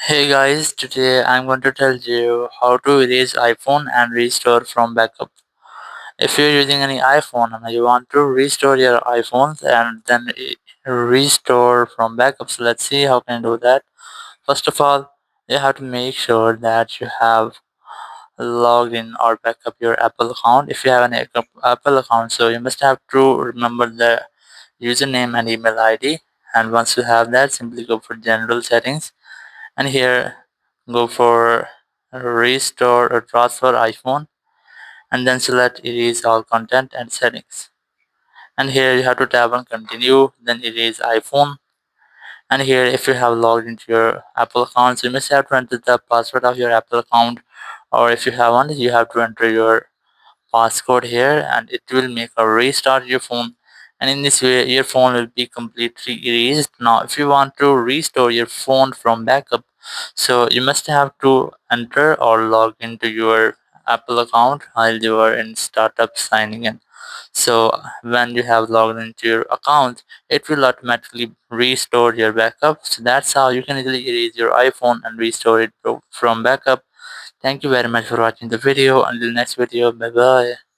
Hey guys, today I'm going to tell you how to erase iPhone and restore from backup. If you're using any iPhone and you want to restore your iPhone and then restore from backup, so let's see how can I do that. First of all, you have to make sure that you have logged in or backup your Apple account. If you have an Apple account, so you must have to remember the username and email ID. And once you have that, simply go for general settings and here go for restore or transfer iPhone and then select erase all content and settings, and here you have to tap on continue, then erase iPhone. And here if you have logged into your Apple account, so you must have to enter the password of your Apple account, or if you haven't, you have to enter your passcode here and it will make a restart your phone, and in this way your phone will be completely erased. Now if you want to restore your phone from backup, so you must have to enter or log into your Apple account while you are in startup signing in. So when you have logged into your account, it will automatically restore your backup. So that's how you can easily erase your iPhone and restore it from backup. Thank you very much for watching the video. Until next video, bye bye.